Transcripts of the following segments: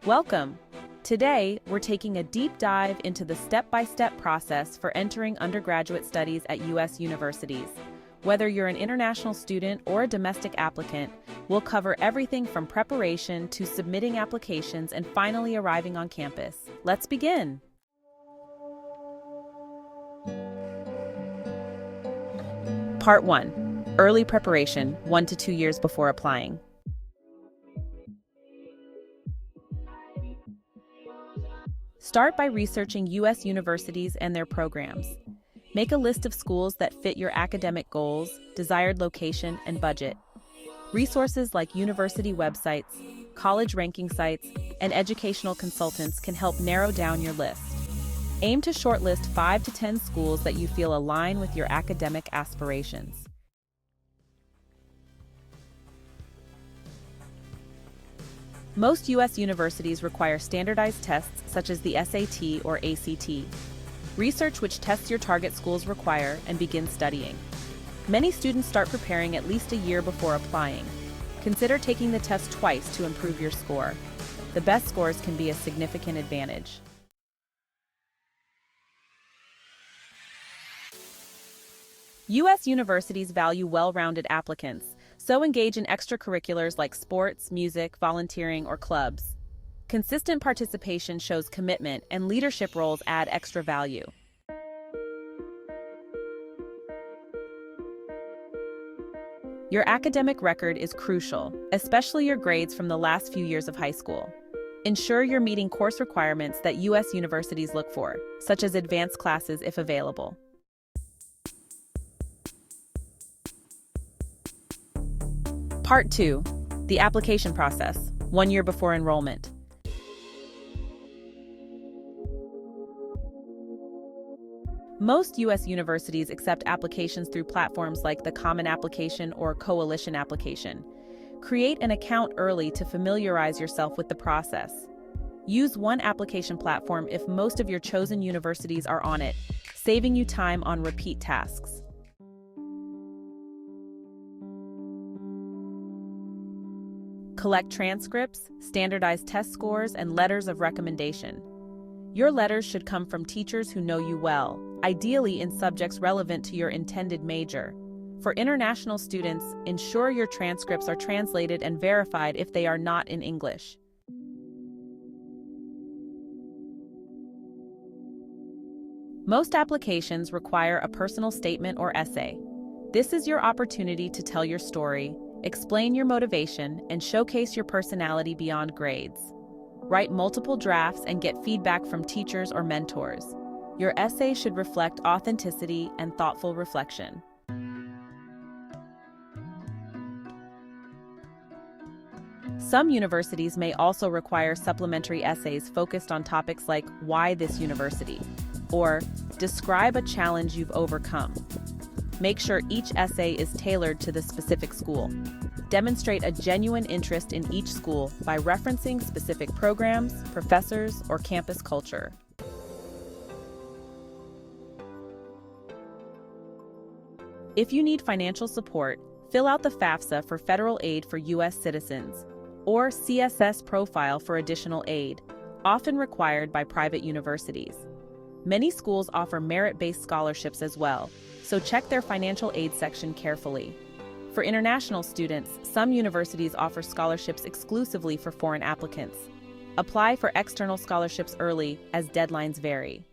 Welcome! Today, we're taking a deep dive into the step-by-step process for entering undergraduate studies at U.S. universities. Whether you're an international student or a domestic applicant, we'll cover everything from preparation to submitting applications and finally arriving on campus. Let's begin! Part 1. Early preparation, 1 to 2 years before applying. Start by researching U.S. universities and their programs. Make a list of schools that fit your academic goals, desired location, and budget. Resources like university websites, college ranking sites, and educational consultants can help narrow down your list. Aim to shortlist 5 to 10 schools that you feel align with your academic aspirations. Most U.S. universities require standardized tests such as the SAT or ACT. Research which tests your target schools require and begin studying. Many students start preparing at least a year before applying. Consider taking the test twice to improve your score. The best scores can be a significant advantage. U.S. universities value well-rounded applicants, so engage in extracurriculars like sports, music, volunteering, or clubs. Consistent participation shows commitment, and leadership roles add extra value. Your academic record is crucial, especially your grades from the last few years of high school. Ensure you're meeting course requirements that U.S. universities look for, such as advanced classes if available. Part 2. The application process, 1 year before enrollment. Most U.S. universities accept applications through platforms like the Common Application or Coalition Application. Create an account early to familiarize yourself with the process. Use one application platform if most of your chosen universities are on it, saving you time on repeat tasks. Collect transcripts, standardized test scores, and letters of recommendation. Your letters should come from teachers who know you well, ideally in subjects relevant to your intended major. For international students, ensure your transcripts are translated and verified if they are not in English. Most applications require a personal statement or essay. This is your opportunity to tell your story, explain your motivation, and showcase your personality beyond grades. Write multiple drafts and get feedback from teachers or mentors. Your essay should reflect authenticity and thoughtful reflection. Some universities may also require supplementary essays focused on topics like "Why this university?" or "Describe a challenge you've overcome." Make sure each essay is tailored to the specific school. Demonstrate a genuine interest in each school by referencing specific programs, professors, or campus culture. If you need financial support, fill out the FAFSA for federal aid for U.S. citizens, or CSS profile for additional aid, often required by private universities. Many schools offer merit-based scholarships as well, so check their financial aid section carefully. For international students, some universities offer scholarships exclusively for foreign applicants. Apply for external scholarships early, as deadlines vary.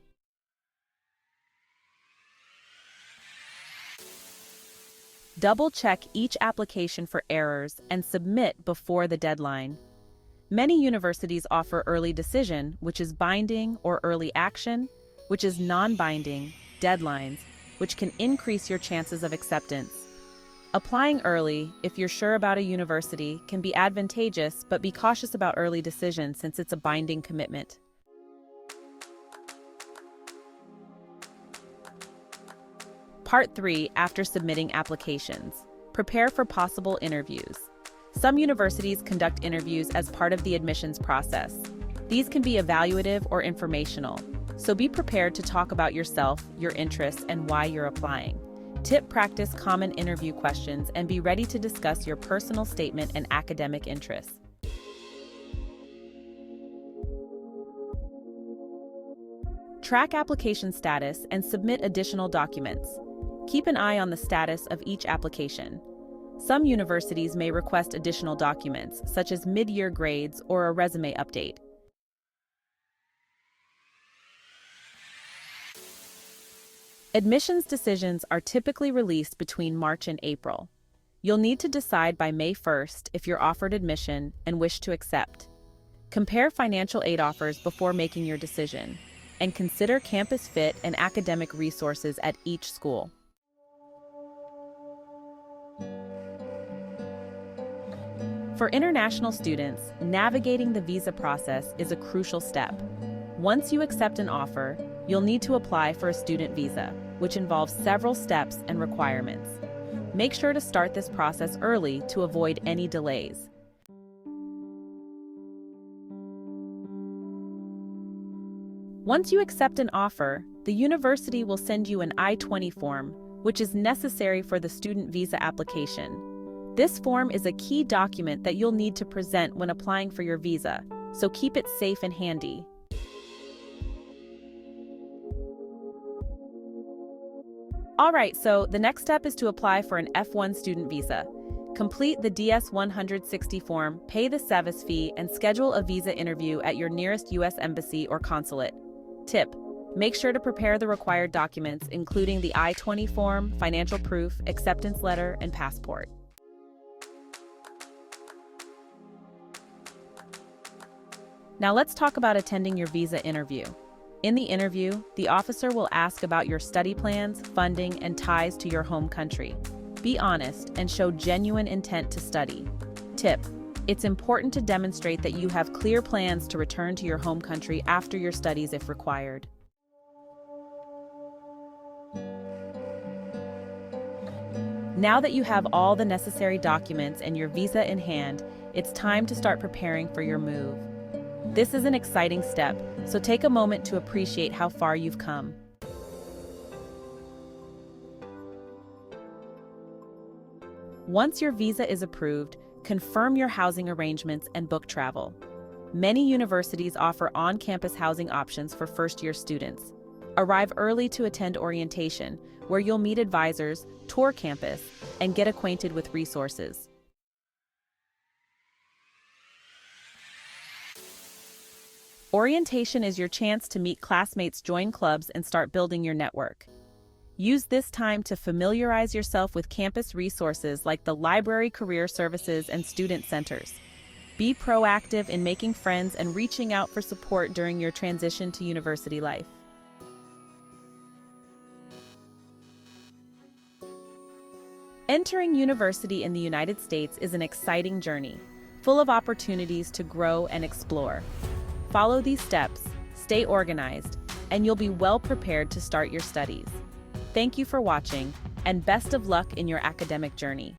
Double-check each application for errors and submit before the deadline. Many universities offer early decision, which is binding, or early action, which is non-binding, deadlines, which can increase your chances of acceptance. Applying early, if you're sure about a university, can be advantageous, but be cautious about early decisions since it's a binding commitment. Part 3. After submitting applications. Prepare for possible interviews. Some universities conduct interviews as part of the admissions process. These can be evaluative or informational, so be prepared to talk about yourself, your interests, and why you're applying. Practice common interview questions and be ready to discuss your personal statement and academic interests. Track application status and submit additional documents. Keep an eye on the status of each application. Some universities may request additional documents, such as mid-year grades or a resume update. Admissions decisions are typically released between March and April. You'll need to decide by May 1st if you're offered admission and wish to accept. Compare financial aid offers before making your decision, and consider campus fit and academic resources at each school. For international students, navigating the visa process is a crucial step. Once you accept an offer, you'll need to apply for a student visa, which involves several steps and requirements. Make sure to start this process early to avoid any delays. Once you accept an offer, the university will send you an I-20 form, which is necessary for the student visa application. This form is a key document that you'll need to present when applying for your visa, so keep it safe and handy. Alright, so the next step is to apply for an F1 student visa. Complete the DS-160 form, pay the SEVIS fee, and schedule a visa interview at your nearest U.S. embassy or consulate. Tip: make sure to prepare the required documents, including the I-20 form, financial proof, acceptance letter, and passport. Now let's talk about attending your visa interview. In the interview, the officer will ask about your study plans, funding, and ties to your home country. Be honest and show genuine intent to study. Tip: it's important to demonstrate that you have clear plans to return to your home country after your studies if required. Now that you have all the necessary documents and your visa in hand, it's time to start preparing for your move. This is an exciting step, so take a moment to appreciate how far you've come. Once your visa is approved, confirm your housing arrangements and book travel. Many universities offer on-campus housing options for first-year students. Arrive early to attend orientation, where you'll meet advisors, tour campus, and get acquainted with resources. Orientation is your chance to meet classmates, join clubs, and start building your network. Use this time to familiarize yourself with campus resources like the library, career services, and student centers. Be proactive in making friends and reaching out for support during your transition to university life. Entering university in the United States is an exciting journey, full of opportunities to grow and explore. Follow these steps, stay organized, and you'll be well prepared to start your studies. Thank you for watching, and best of luck in your academic journey.